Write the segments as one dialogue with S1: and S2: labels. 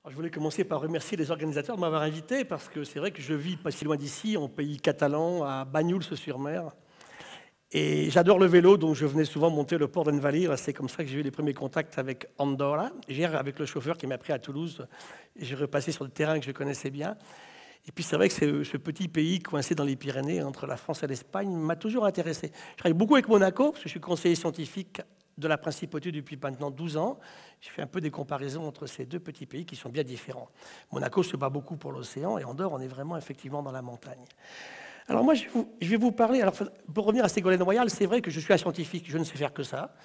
S1: Alors, je voulais commencer par remercier les organisateurs de m'avoir invité parce que c'est vrai que je vis pas si loin d'ici, en pays catalan, à Banyuls-sur-Mer. Et j'adore le vélo, donc je venais souvent monter le port d'Envalir. C'est comme ça que j'ai eu les premiers contacts avec Andorra. Hier, avec le chauffeur qui m'a pris à Toulouse, j'ai repassé sur le terrain que je connaissais bien. Et puis c'est vrai que ce petit pays coincé dans les Pyrénées, entre la France et l'Espagne, m'a toujours intéressé. Je travaille beaucoup avec Monaco, parce que je suis conseiller scientifique de la principauté depuis maintenant 12 ans. Je fais un peu des comparaisons entre ces deux petits pays qui sont bien différents. Monaco se bat beaucoup pour l'océan, et Andorre, on est vraiment effectivement dans la montagne. Alors moi, je vais vous parler, alors pour revenir à Ségolène Royal, c'est vrai que je suis un scientifique, je ne sais faire que ça.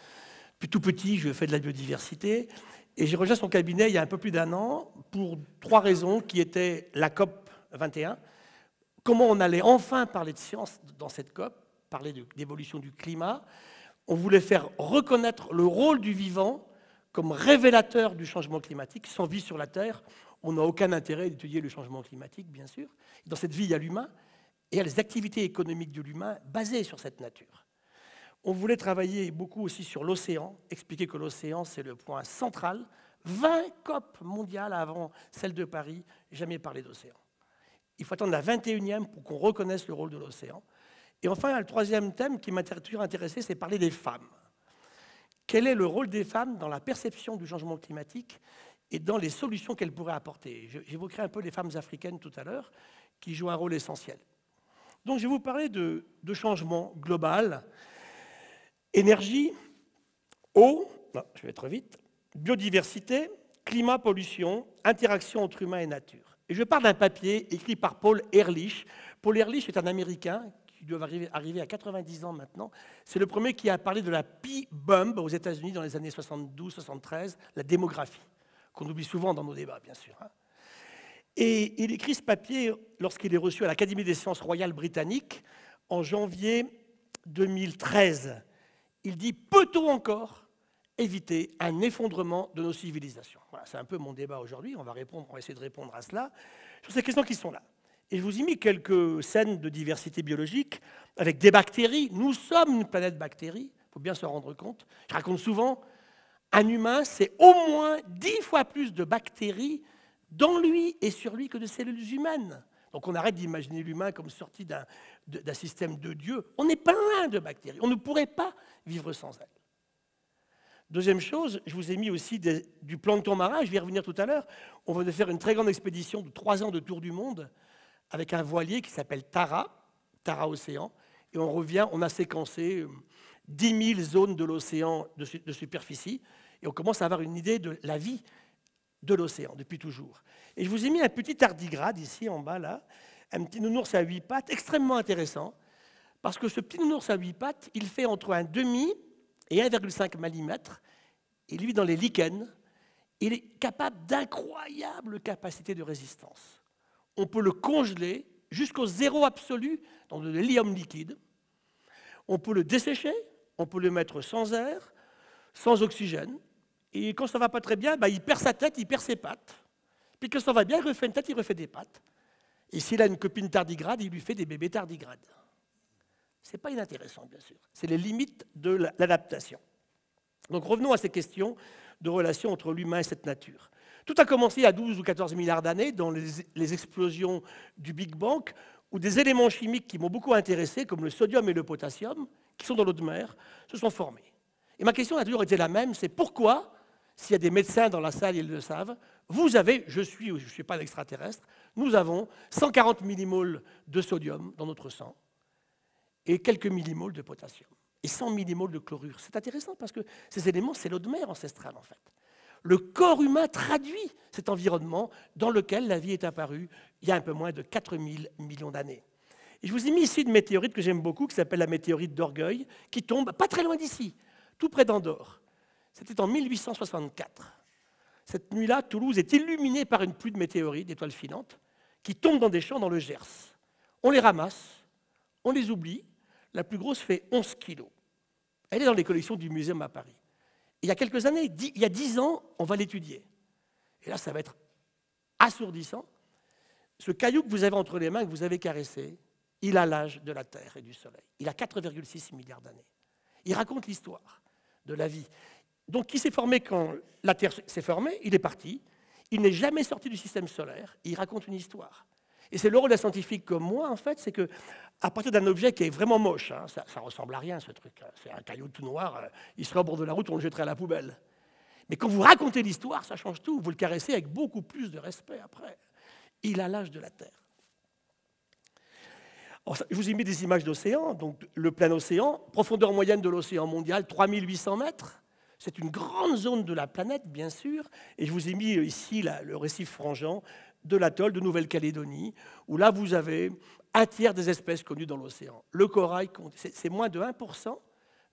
S1: Depuis tout petit, je fais de la biodiversité, et j'ai rejoint son cabinet il y a un peu plus d'un an pour 3 raisons qui étaient la COP 21, comment on allait enfin parler de science dans cette COP, parler d'évolution du climat. On voulait faire reconnaître le rôle du vivant comme révélateur du changement climatique. Sans vie sur la Terre, on n'a aucun intérêt d'étudier le changement climatique, bien sûr. Dans cette vie, il y a l'humain, et il y a les activités économiques de l'humain basées sur cette nature. On voulait travailler beaucoup aussi sur l'océan, expliquer que l'océan, c'est le point central. 20 COP mondiales avant celle de Paris, jamais parlé d'océan. Il faut attendre la 21e pour qu'on reconnaisse le rôle de l'océan. Et enfin, le troisième thème qui m'a toujours intéressé, c'est parler des femmes. Quel est le rôle des femmes dans la perception du changement climatique et dans les solutions qu'elles pourraient apporter? J'évoquerai un peu les femmes africaines tout à l'heure, qui jouent un rôle essentiel. Donc, je vais vous parler de changement global. Énergie, eau, je vais trop vite, biodiversité, climat, pollution, interaction entre humain et nature. Et je parle d'un papier écrit par Paul Ehrlich. Paul Ehrlich est un Américain qui doit arriver à 90 ans maintenant. C'est le premier qui a parlé de la P-bomb aux États-Unis dans les années 72-73, la démographie, qu'on oublie souvent dans nos débats, bien sûr. Et il écrit ce papier lorsqu'il est reçu à l'Académie des sciences royales britanniques en janvier 2013. Il dit « Peut-on encore éviter un effondrement de nos civilisations ?» Voilà, c'est un peu mon débat aujourd'hui. On va essayer de répondre à cela sur ces questions qui sont là. Et je vous ai mis quelques scènes de diversité biologique avec des bactéries. Nous sommes une planète bactéries, il faut bien se rendre compte. Je raconte souvent, un humain, c'est au moins 10 fois plus de bactéries dans lui et sur lui que de cellules humaines. Donc on arrête d'imaginer l'humain comme sorti d'un système de Dieu. On est plein de bactéries. On ne pourrait pas vivre sans elles. Deuxième chose, je vous ai mis aussi du plancton marin, je vais y revenir tout à l'heure. On va faire une très grande expédition de 3 ans de tour du monde avec un voilier qui s'appelle Tara Océan, et on revient, on a séquencé 10 000 zones de l'océan de superficie, et on commence à avoir une idée de la vie de l'océan depuis toujours. Et je vous ai mis un petit tardigrade ici en bas, là, un petit nounours à 8 pattes, extrêmement intéressant, parce que ce petit nounours à 8 pattes, il fait entre un demi et 1,5 mm. Il vit dans les lichens. Il est capable d'incroyables capacités de résistance. On peut le congeler jusqu'au zéro absolu dans de l'hélium liquide. On peut le dessécher, on peut le mettre sans air, sans oxygène. Et quand ça ne va pas très bien, il perd sa tête, il perd ses pattes. Puis quand ça va bien, il refait une tête, il refait des pattes. Et s'il a une copine tardigrade, il lui fait des bébés tardigrades. Ce n'est pas inintéressant, bien sûr. C'est les limites de l'adaptation. Donc revenons à ces questions de relation entre l'humain et cette nature. Tout a commencé il y a 12 ou 14 milliards d'années dans les explosions du Big Bang, où des éléments chimiques qui m'ont beaucoup intéressé, comme le sodium et le potassium, qui sont dans l'eau de mer, se sont formés. Et ma question a toujours été la même, c'est pourquoi, s'il y a des médecins dans la salle, ils le savent, vous avez, je ne suis pas l'extraterrestre, nous avons 140 millimoles de sodium dans notre sang, et quelques millimoles de potassium, et 100 millimoles de chlorure. C'est intéressant parce que ces éléments, c'est l'eau de mer ancestrale, en fait. Le corps humain traduit cet environnement dans lequel la vie est apparue il y a un peu moins de 4000 millions d'années. Et je vous ai mis ici une météorite que j'aime beaucoup, qui s'appelle la météorite d'Orgueil, qui tombe pas très loin d'ici, tout près d'Andorre. C'était en 1864. Cette nuit-là, Toulouse est illuminée par une pluie de météorites, d'étoiles filantes, qui tombent dans des champs dans le Gers. On les ramasse, on les oublie. La plus grosse fait 11 kilos. Elle est dans les collections du Muséum à Paris. Et il y a quelques années, il y a 10 ans, on va l'étudier. Et là, ça va être assourdissant. Ce caillou que vous avez entre les mains, que vous avez caressé, il a l'âge de la Terre et du Soleil. Il a 4,6 milliards d'années. Il raconte l'histoire de la vie. Donc, qui s'est formé quand la Terre s'est formée? Il est parti. Il n'est jamais sorti du système solaire, il raconte une histoire. Et c'est le rôle d'un scientifique comme moi, en fait, c'est qu'à partir d'un objet qui est vraiment moche, hein, ça ressemble à rien, ce truc, hein, c'est un caillou tout noir, il serait au bord de la route, on le jetterait à la poubelle. Mais quand vous racontez l'histoire, ça change tout, vous le caressez avec beaucoup plus de respect après. Il a l'âge de la Terre. Alors, je vous ai mis des images d'océan, donc le plein océan, profondeur moyenne de l'océan mondial, 3800 mètres. C'est une grande zone de la planète, bien sûr, et je vous ai mis ici le récif frangeant de l'atoll de Nouvelle-Calédonie, où là, vous avez un tiers des espèces connues dans l'océan. Le corail, c'est moins de 1%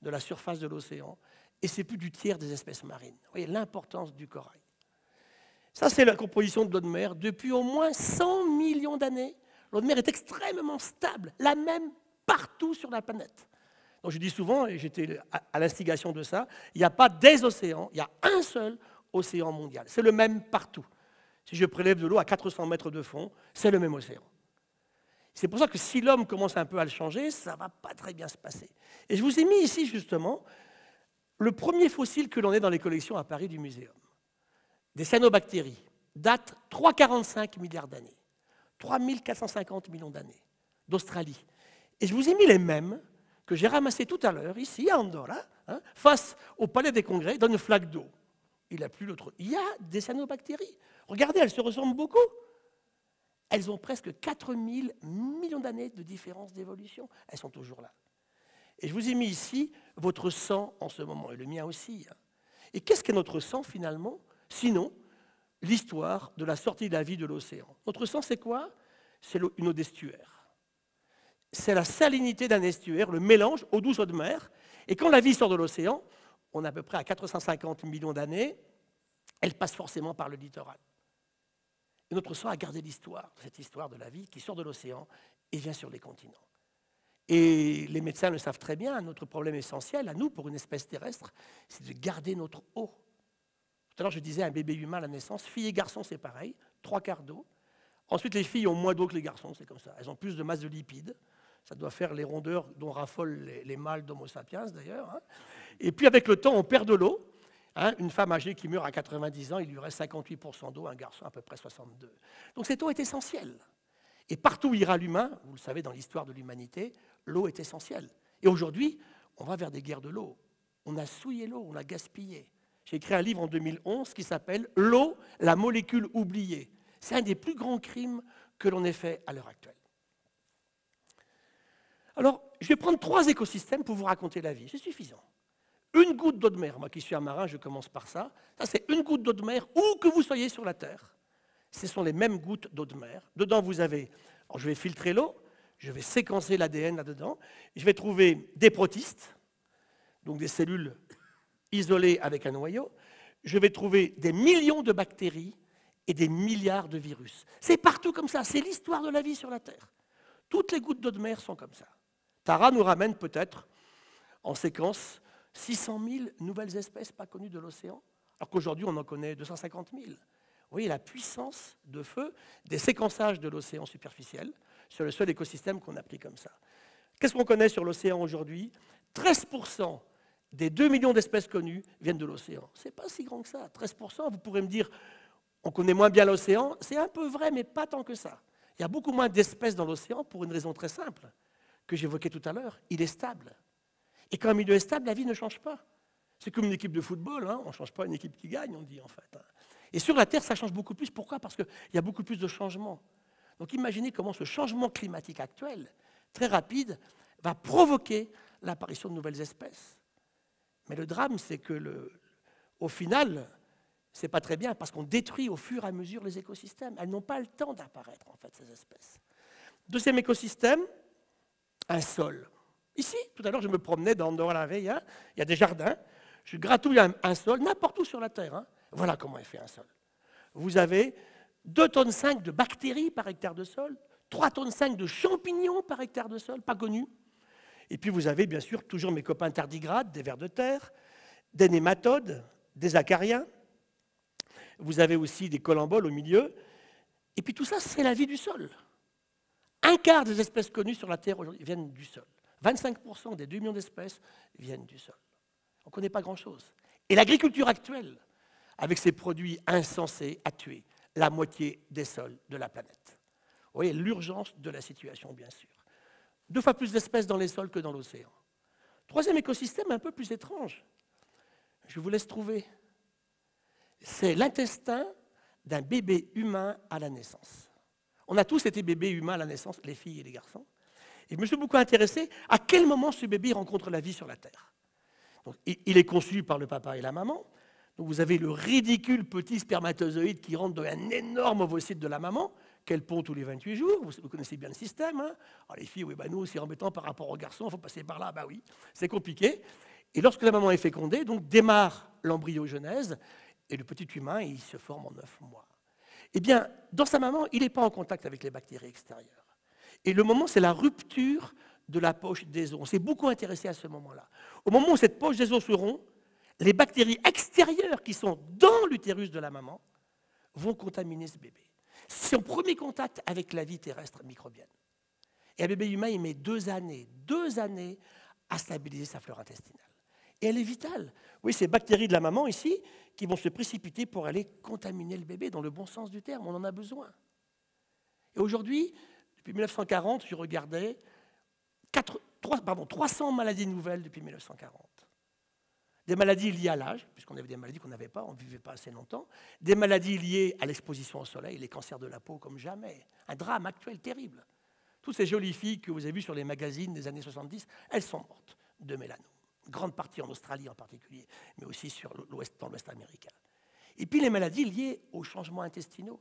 S1: de la surface de l'océan, et c'est plus du tiers des espèces marines. Vous voyez l'importance du corail. Ça, c'est la composition de l'eau de mer depuis au moins 100 millions d'années. L'eau de mer est extrêmement stable, la même partout sur la planète. Donc je dis souvent, et j'étais à l'instigation de ça, il n'y a pas des océans, il y a un seul océan mondial. C'est le même partout. Si je prélève de l'eau à 400 mètres de fond, c'est le même océan. C'est pour ça que si l'homme commence un peu à le changer, ça ne va pas très bien se passer. Et je vous ai mis ici justement le premier fossile que l'on ait dans les collections à Paris du Muséum. Des cyanobactéries, date 3,45 milliards d'années, 3450 millions d'années, d'Australie. Et je vous ai mis les mêmes que j'ai ramassés tout à l'heure, ici à Andorra, hein, face au Palais des Congrès, dans une flaque d'eau. Il n'y a plus l'autre. Il y a des cyanobactéries. Regardez, elles se ressemblent beaucoup. Elles ont presque 4000 millions d'années de différence d'évolution. Elles sont toujours là. Et je vous ai mis ici votre sang en ce moment, et le mien aussi. Et qu'est-ce qu'est notre sang finalement? Sinon, l'histoire de la sortie de la vie de l'océan. Notre sang, c'est quoi? C'est une eau d'estuaire. C'est la salinité d'un estuaire, le mélange eau douce, eau de mer. Et quand la vie sort de l'océan, on est à peu près à 450 millions d'années, elle passe forcément par le littoral. Et notre sang a gardé l'histoire, cette histoire de la vie qui sort de l'océan et vient sur les continents. Et les médecins le savent très bien, notre problème essentiel, à nous, pour une espèce terrestre, c'est de garder notre eau. Tout à l'heure, je disais un bébé humain à la naissance, filles et garçons, c'est pareil, 3/4 d'eau. Ensuite, les filles ont moins d'eau que les garçons, c'est comme ça. Elles ont plus de masse de lipides. Ça doit faire les rondeurs dont raffolent les mâles d'Homo sapiens, d'ailleurs. Hein. Et puis, avec le temps, on perd de l'eau. Hein. Une femme âgée qui meurt à 90 ans, il lui reste 58% d'eau, un garçon à peu près 62%. Donc, cette eau est essentielle. Et partout où ira l'humain, vous le savez, dans l'histoire de l'humanité, l'eau est essentielle. Et aujourd'hui, on va vers des guerres de l'eau. On a souillé l'eau, on l'a gaspillée. J'ai écrit un livre en 2011 qui s'appelle « L'eau, la molécule oubliée ». C'est un des plus grands crimes que l'on ait fait à l'heure actuelle. Alors, je vais prendre 3 écosystèmes pour vous raconter la vie. C'est suffisant. Une goutte d'eau de mer. Moi qui suis un marin, je commence par ça. Ça, c'est une goutte d'eau de mer, où que vous soyez sur la Terre. Ce sont les mêmes gouttes d'eau de mer. Dedans, vous avez... Alors, je vais filtrer l'eau, je vais séquencer l'ADN là-dedans, je vais trouver des protistes, donc des cellules isolées avec un noyau, je vais trouver des millions de bactéries et des milliards de virus. C'est partout comme ça, c'est l'histoire de la vie sur la Terre. Toutes les gouttes d'eau de mer sont comme ça. Tara nous ramène peut-être en séquence 600 000 nouvelles espèces pas connues de l'océan, alors qu'aujourd'hui on en connaît 250 000. Vous voyez la puissance de feu des séquençages de l'océan superficiel sur le seul écosystème qu'on a pris comme ça. Qu'est-ce qu'on connaît sur l'océan aujourd'hui? 13% des 2 millions d'espèces connues viennent de l'océan. Ce n'est pas si grand que ça. 13%, vous pourrez me dire, on connaît moins bien l'océan. C'est un peu vrai, mais pas tant que ça. Il y a beaucoup moins d'espèces dans l'océan pour une raison très simple que j'évoquais tout à l'heure. Il est stable. Et quand un milieu est stable, la vie ne change pas. C'est comme une équipe de football, hein. On ne change pas une équipe qui gagne, on dit en fait. Et sur la Terre, ça change beaucoup plus. Pourquoi? Parce qu'il y a beaucoup plus de changements. Donc imaginez comment ce changement climatique actuel, très rapide, va provoquer l'apparition de nouvelles espèces. Mais le drame, c'est que au final, c'est pas très bien parce qu'on détruit au fur et à mesure les écosystèmes. Elles n'ont pas le temps d'apparaître, en fait, ces espèces. Deuxième écosystème, un sol. Ici, tout à l'heure, je me promenais dans la veille, hein, il y a des jardins, je gratouille un sol, n'importe où sur la Terre. Hein. Voilà comment est fait un sol. Vous avez 2,5 tonnes de bactéries par hectare de sol, 3,5 tonnes de champignons par hectare de sol, pas connus. Et puis vous avez bien sûr toujours mes copains tardigrades, des vers de terre, des nématodes, des acariens. Vous avez aussi des colamboles au milieu. Et puis tout ça, c'est la vie du sol. 1/4 des espèces connues sur la Terre aujourd'hui viennent du sol. 25% des 2 millions d'espèces viennent du sol. On ne connaît pas grand-chose. Et l'agriculture actuelle, avec ses produits insensés à tuer la moitié des sols de la planète. Vous voyez l'urgence de la situation, bien sûr. 2 fois plus d'espèces dans les sols que dans l'océan. Troisième écosystème un peu plus étrange. Je vous laisse trouver. C'est l'intestin d'un bébé humain à la naissance. On a tous été bébés humains à la naissance, les filles et les garçons. Et je me suis beaucoup intéressé à quel moment ce bébé rencontre la vie sur la Terre. Donc, il est conçu par le papa et la maman. Donc, vous avez le ridicule petit spermatozoïde qui rentre dans un énorme ovocyte de la maman, qu'elle pond tous les 28 jours. Vous connaissez bien le système. Hein. Alors, les filles, oui, bah, nous, c'est embêtant par rapport aux garçons, il faut passer par là. Bah oui, c'est compliqué. Et lorsque la maman est fécondée, donc démarre l'embryogenèse, et le petit humain, il se forme en 9 mois. Eh bien, dans sa maman, il n'est pas en contact avec les bactéries extérieures. Et le moment, c'est la rupture de la poche des os. On s'est beaucoup intéressé à ce moment-là. Au moment où cette poche des os se rompt, les bactéries extérieures qui sont dans l'utérus de la maman vont contaminer ce bébé. C'est son premier contact avec la vie terrestre microbienne. Et un bébé humain, il met 2 années à stabiliser sa flore intestinale. Et elle est vitale. Oui, ces bactéries de la maman ici qui vont se précipiter pour aller contaminer le bébé dans le bon sens du terme. On en a besoin. Et aujourd'hui, depuis 1940, je regardais 300 maladies nouvelles depuis 1940. Des maladies liées à l'âge, puisqu'on avait des maladies qu'on n'avait pas, on ne vivait pas assez longtemps. Des maladies liées à l'exposition au soleil, les cancers de la peau comme jamais. Un drame actuel terrible. Toutes ces jolies filles que vous avez vues sur les magazines des années 70, elles sont mortes de mélanome. Une grande partie en Australie en particulier, mais aussi dans l'Ouest américain. Et puis les maladies liées aux changements intestinaux.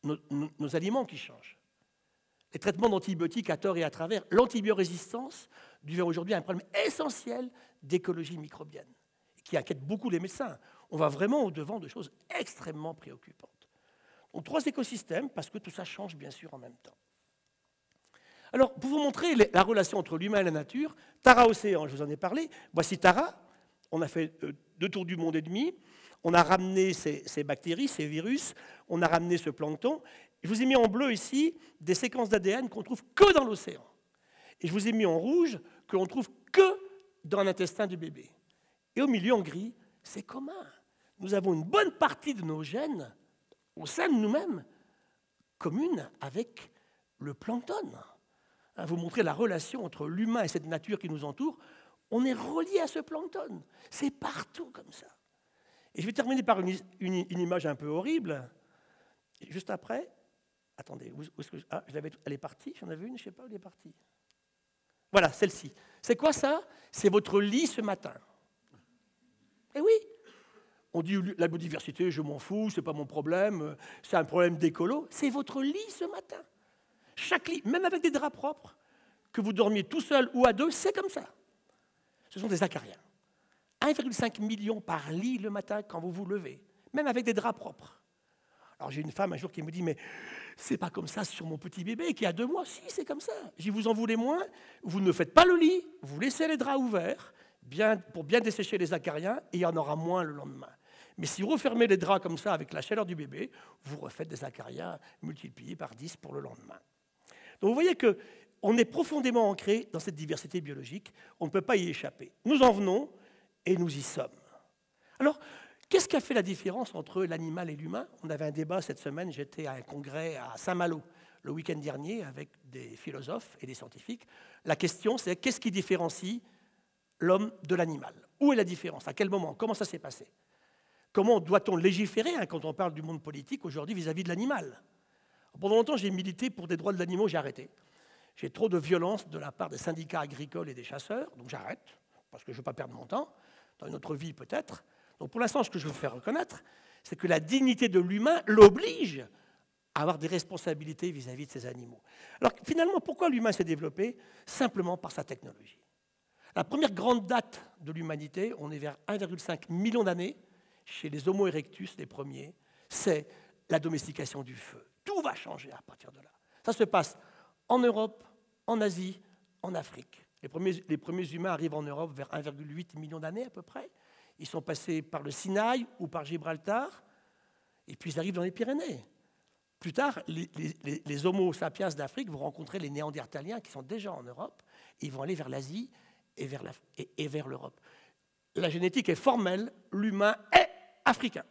S1: Nos aliments qui changent. Les traitements d'antibiotiques à tort et à travers. L'antibiorésistance devient aujourd'hui un problème essentiel d'écologie microbienne, qui inquiète beaucoup les médecins. On va vraiment au-devant de choses extrêmement préoccupantes. Donc 3 écosystèmes, parce que tout ça change bien sûr en même temps. Alors, pour vous montrer la relation entre l'humain et la nature, Tara Océan, je vous en ai parlé. Voici Tara. On a fait 2 tours du monde et demi. On a ramené ces bactéries, ces virus. On a ramené ce plancton. Je vous ai mis en bleu ici des séquences d'ADN qu'on trouve que dans l'océan. Et je vous ai mis en rouge que l'on trouve que dans l'intestin du bébé. Et au milieu, en gris, c'est commun. Nous avons une bonne partie de nos gènes au sein de nous-mêmes commune avec le plancton. Vous montrer la relation entre l'humain et cette nature qui nous entoure. On est relié à ce plancton. C'est partout comme ça. Et je vais terminer par une image un peu horrible. Et juste après, attendez, où est-ce que elle est partie, j'en avais une, je ne sais pas où elle est partie. Voilà, celle-ci. C'est quoi ça? C'est votre lit ce matin. Eh oui, on dit la biodiversité, je m'en fous, ce n'est pas mon problème, c'est un problème d'écolo. C'est votre lit ce matin. Chaque lit, même avec des draps propres, que vous dormiez tout seul ou à 2, c'est comme ça. Ce sont des acariens. 1,5 million par lit le matin quand vous vous levez, même avec des draps propres. Alors j'ai une femme un jour qui me dit, mais c'est pas comme ça sur mon petit bébé qui a 2 mois. Si, c'est comme ça. J'ai dit, vous en voulez moins, vous ne faites pas le lit, vous laissez les draps ouverts pour bien dessécher les acariens et il y en aura moins le lendemain. Mais si vous refermez les draps comme ça avec la chaleur du bébé, vous refaites des acariens multipliés par 10 pour le lendemain. Donc vous voyez qu'on est profondément ancré dans cette diversité biologique, on ne peut pas y échapper. Nous en venons et nous y sommes. Alors, qu'est-ce qui a fait la différence entre l'animal et l'humain? On avait un débat cette semaine, j'étais à un congrès à Saint-Malo le week-end dernier avec des philosophes et des scientifiques. La question c'est qu'est-ce qui différencie l'homme de l'animal? Où est la différence? À quel moment? Comment ça s'est passé? Comment doit-on légiférer quand on parle du monde politique aujourd'hui vis-à-vis de l'animal? Pendant longtemps, j'ai milité pour des droits de l'animal, j'ai arrêté. J'ai trop de violence de la part des syndicats agricoles et des chasseurs, donc j'arrête, parce que je ne veux pas perdre mon temps, dans une autre vie peut-être. Donc pour l'instant, ce que je veux faire reconnaître, c'est que la dignité de l'humain l'oblige à avoir des responsabilités vis-à-vis de ces animaux. Alors finalement, pourquoi l'humain s'est développé? Simplement par sa technologie. La première grande date de l'humanité, on est vers 1,5 million d'années, chez les Homo erectus, les premiers, c'est la domestication du feu. Tout va changer à partir de là. Ça se passe en Europe, en Asie, en Afrique. Les premiers humains arrivent en Europe vers 1,8 million d'années à peu près. Ils sont passés par le Sinaï ou par Gibraltar, et puis ils arrivent dans les Pyrénées. Plus tard, les Homo sapiens d'Afrique vont rencontrer les Néandertaliens qui sont déjà en Europe, et ils vont aller vers l'Asie et vers l'Europe. La génétique est formelle, l'humain est africain.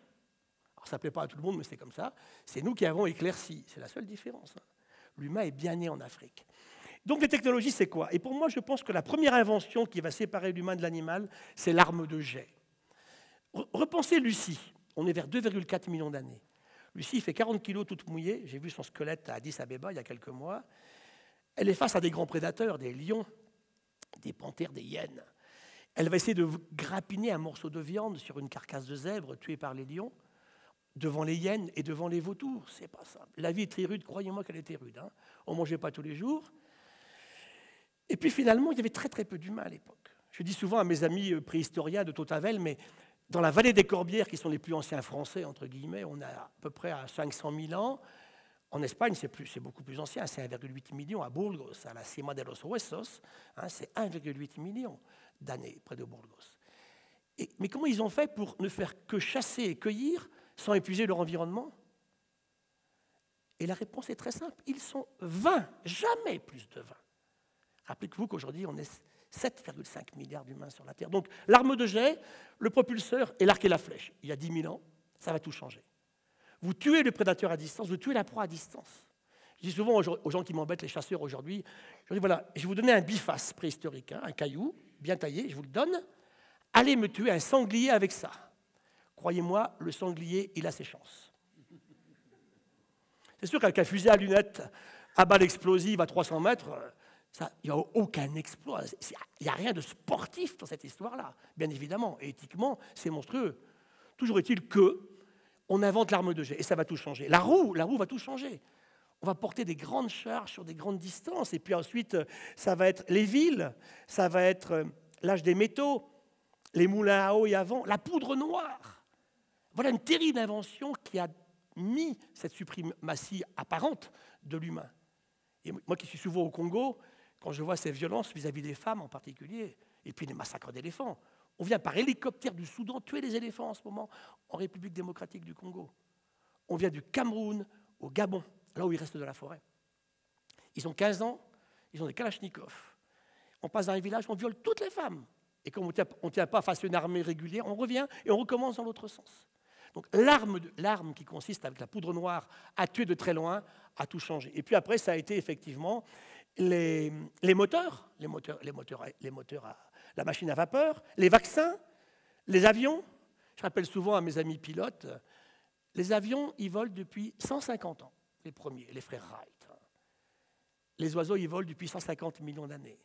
S1: Alors ça ne plaît pas à tout le monde, mais c'est comme ça. C'est nous qui avons éclairci, c'est la seule différence. L'humain est bien né en Afrique. Donc les technologies, c'est quoi? Et pour moi, je pense que la première invention qui va séparer l'humain de l'animal, c'est l'arme de jet. Repensez Lucie, on est vers 2,4 millions d'années. Lucie fait 40 kilos toute mouillée, j'ai vu son squelette à Addis Abeba il y a quelques mois. Elle est face à des grands prédateurs, des lions, des panthères, des hyènes. Elle va essayer de grappiner un morceau de viande sur une carcasse de zèbre tuée par les lions, devant les hyènes et devant les vautours. C'est pas ça. La vie est très rude, croyez-moi qu'elle était rude. On ne mangeait pas tous les jours. Et puis finalement, il y avait très très peu d'humains à l'époque. Je dis souvent à mes amis préhistoriens de Tautavel, mais dans la vallée des Corbières, qui sont les plus anciens Français, entre guillemets, on est à peu près à 500 000 ans. En Espagne, c'est beaucoup plus ancien, c'est 1,8 million à Burgos, à la Cima de los Huesos, c'est 1,8 million d'années près de Burgos. Mais comment ils ont fait pour ne faire que chasser et cueillir sans épuiser leur environnement? Et la réponse est très simple, ils sont 20, jamais plus de 20. Rappelez-vous qu'aujourd'hui, on est 7,5 milliards d'humains sur la Terre. Donc l'arme de jet, le propulseur et l'arc et la flèche. Il y a 10 000 ans, ça va tout changer. Vous tuez le prédateur à distance, vous tuez la proie à distance. Je dis souvent aux gens qui m'embêtent, les chasseurs aujourd'hui, je dis voilà, je vais vous donner un biface préhistorique, un caillou bien taillé, je vous le donne, allez me tuer un sanglier avec ça. Croyez-moi, le sanglier, il a ses chances. C'est sûr qu'avec un fusil à lunettes à balle explosive à 300 mètres, il n'y a aucun exploit. Il n'y a rien de sportif dans cette histoire-là, bien évidemment. Et éthiquement, c'est monstrueux. Toujours est-il qu'on invente l'arme de jet, et ça va tout changer. La roue va tout changer. On va porter des grandes charges sur des grandes distances, et puis ensuite, ça va être les villes, ça va être l'âge des métaux, les moulins à eau et à vent, la poudre noire. Voilà une terrible invention qui a mis cette suprématie apparente de l'humain. Et moi qui suis souvent au Congo, quand je vois ces violences vis-à-vis des femmes en particulier, et puis les massacres d'éléphants, on vient par hélicoptère du Soudan tuer les éléphants en ce moment en République démocratique du Congo. On vient du Cameroun au Gabon, là où il reste de la forêt. Ils ont 15 ans, ils ont des kalachnikovs. On passe dans un village, on viole toutes les femmes. Et comme on ne tient pas face à une armée régulière, on revient et on recommence dans l'autre sens. Donc l'arme qui consiste avec la poudre noire à tuer de très loin a tout changé. Et puis après, ça a été effectivement les moteurs, la machine à vapeur, les vaccins, les avions. Je rappelle souvent à mes amis pilotes, les avions, ils volent depuis 150 ans, les premiers, les frères Wright. Les oiseaux, ils volent depuis 150 millions d'années.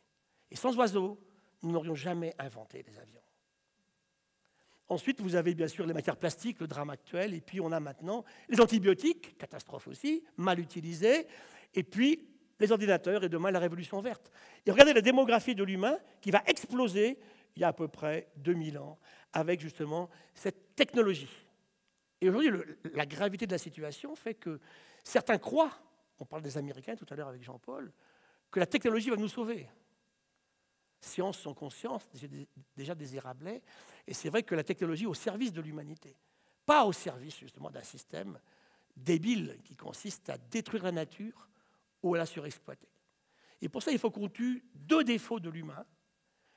S1: Et sans oiseaux, nous n'aurions jamais inventé les avions. Ensuite, vous avez bien sûr les matières plastiques, le drame actuel, et puis on a maintenant les antibiotiques, catastrophe aussi, mal utilisés, et puis les ordinateurs et demain la révolution verte. Et regardez la démographie de l'humain qui va exploser il y a à peu près 2000 ans avec justement cette technologie. Et aujourd'hui, la gravité de la situation fait que certains croient, on parle des Américains tout à l'heure avec Jean-Paul, que la technologie va nous sauver. Science sans conscience, déjà désirable, et c'est vrai que la technologie est au service de l'humanité, pas au service justement d'un système débile qui consiste à détruire la nature ou à la surexploiter. Et pour ça, il faut qu'on tue deux défauts de l'humain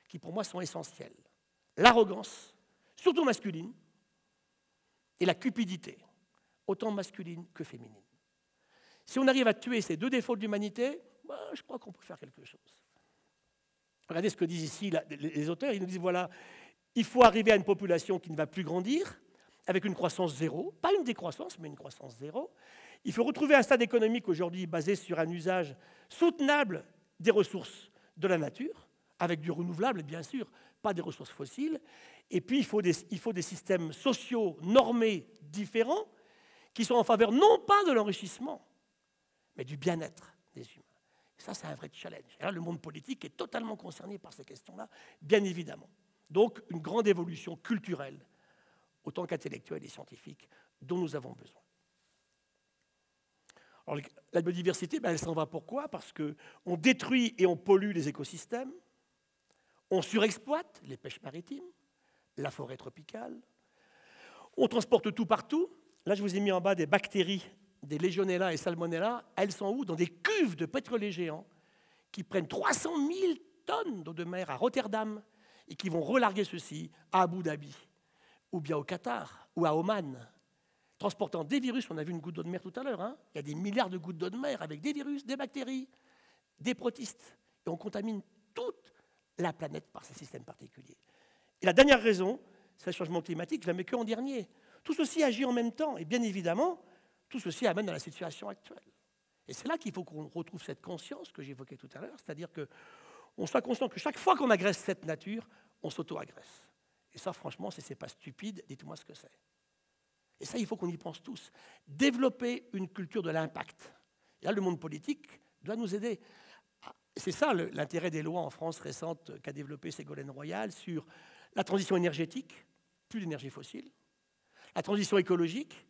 S1: qui pour moi sont essentiels. L'arrogance, surtout masculine, et la cupidité, autant masculine que féminine. Si on arrive à tuer ces deux défauts de l'humanité, je crois qu'on peut faire quelque chose. Regardez ce que disent ici les auteurs. Ils nous disent, voilà, il faut arriver à une population qui ne va plus grandir, avec une croissance zéro, pas une décroissance, mais une croissance zéro. Il faut retrouver un stade économique aujourd'hui basé sur un usage soutenable des ressources de la nature, avec du renouvelable, bien sûr, pas des ressources fossiles. Et puis, il faut des systèmes sociaux normés différents qui sont en faveur non pas de l'enrichissement, mais du bien-être des humains. Ça, c'est un vrai challenge. Et là, le monde politique est totalement concerné par ces questions-là, bien évidemment. Donc, une grande évolution culturelle, autant qu'intellectuelle et scientifique, dont nous avons besoin. Alors, la biodiversité, elle s'en va pourquoi? Parce qu'on détruit et on pollue les écosystèmes, on surexploite les pêches maritimes, la forêt tropicale, on transporte tout partout. Là, je vous ai mis en bas des bactéries, des Legionella et Salmonella. Elles sont où? Dans des cuves de pétroliers géants qui prennent 300 000 tonnes d'eau de mer à Rotterdam et qui vont relarguer ceci à Abu Dhabi ou bien au Qatar, ou à Oman, transportant des virus. On a vu une goutte d'eau de mer tout à l'heure. Hein. Il y a des milliards de gouttes d'eau de mer avec des virus, des bactéries, des protistes. Et on contamine toute la planète par ces systèmes particuliers. Et la dernière raison, c'est le changement climatique. Je la mets qu'en dernier. Tout ceci agit en même temps. Et bien évidemment, tout ceci amène à la situation actuelle. Et c'est là qu'il faut qu'on retrouve cette conscience que j'évoquais tout à l'heure, c'est-à-dire qu'on soit conscient que chaque fois qu'on agresse cette nature, on s'auto-agresse. Et ça, franchement, si ce n'est pas stupide, dites-moi ce que c'est. Et ça, il faut qu'on y pense tous. Développer une culture de l'impact. Et là, le monde politique doit nous aider. C'est ça l'intérêt des lois en France récentes qu'a développé Ségolène Royal sur la transition énergétique, plus d'énergie fossile, la transition écologique,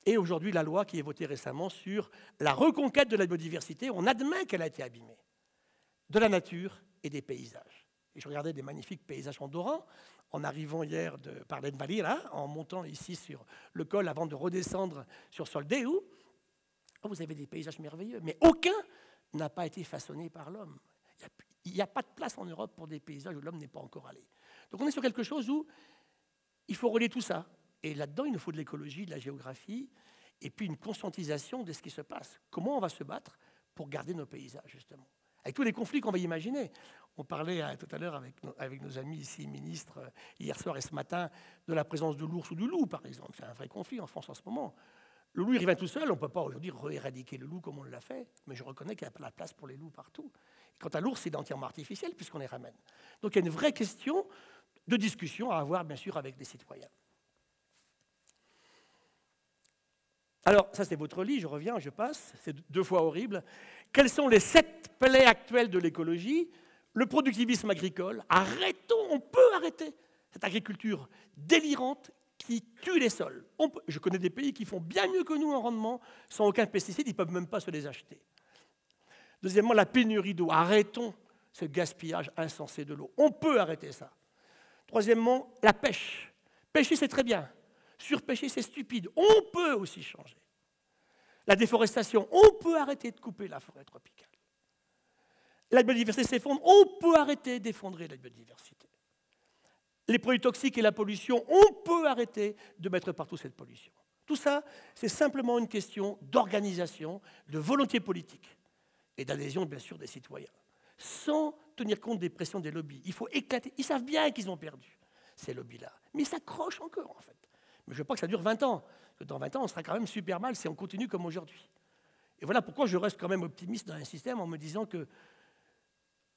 S1: et aujourd'hui la loi qui est votée récemment sur la reconquête de la biodiversité. On admet qu'elle a été abîmée, de la nature et des paysages. Et je regardais des magnifiques paysages andorrans en arrivant hier par l'Envalir, là, en montant ici sur le col avant de redescendre sur Soldeu. Vous avez des paysages merveilleux, mais aucun n'a pas été façonné par l'homme. Il n'y a pas de place en Europe pour des paysages où l'homme n'est pas encore allé. Donc on est sur quelque chose où il faut relier tout ça. Et là-dedans, il nous faut de l'écologie, de la géographie, et puis une conscientisation de ce qui se passe. Comment on va se battre pour garder nos paysages, justement, avec tous les conflits qu'on va imaginer. On parlait tout à l'heure avec nos amis ici, ministres, hier soir et ce matin, de la présence de l'ours ou du loup, par exemple. C'est un vrai conflit en France en ce moment. Le loup, il revient tout seul. On ne peut pas aujourd'hui éradiquer le loup comme on l'a fait, mais je reconnais qu'il y a de la place pour les loups partout. Et quant à l'ours, c'est entièrement artificiel puisqu'on les ramène. Donc il y a une vraie question de discussion à avoir, bien sûr, avec les citoyens. Alors, ça c'est votre lit, je reviens, je passe, c'est 2 fois horrible. Quelles sont les 7 plaies actuelles de l'écologie? Le productivisme agricole. Arrêtons, on peut arrêter cette agriculture délirante qui tue les sols. Je connais des pays qui font bien mieux que nous en rendement, sans aucun pesticide, ils ne peuvent même pas se les acheter. Deuxièmement, la pénurie d'eau. Arrêtons ce gaspillage insensé de l'eau. On peut arrêter ça. Troisièmement, la pêche. Pêcher, c'est très bien. Surpêcher, c'est stupide. On peut aussi changer. La déforestation, on peut arrêter de couper la forêt tropicale. La biodiversité s'effondre, on peut arrêter d'effondrer la biodiversité. Les produits toxiques et la pollution, on peut arrêter de mettre partout cette pollution. Tout ça, c'est simplement une question d'organisation, de volonté politique et d'adhésion, bien sûr, des citoyens, sans tenir compte des pressions des lobbies. Il faut éclater. Ils savent bien qu'ils ont perdu, ces lobbies-là. Mais ils s'accrochent encore, en fait. Mais je ne veux pas que ça dure 20 ans. Parce que dans 20 ans, on sera quand même super mal si on continue comme aujourd'hui. Et voilà pourquoi je reste quand même optimiste dans un système en me disant que,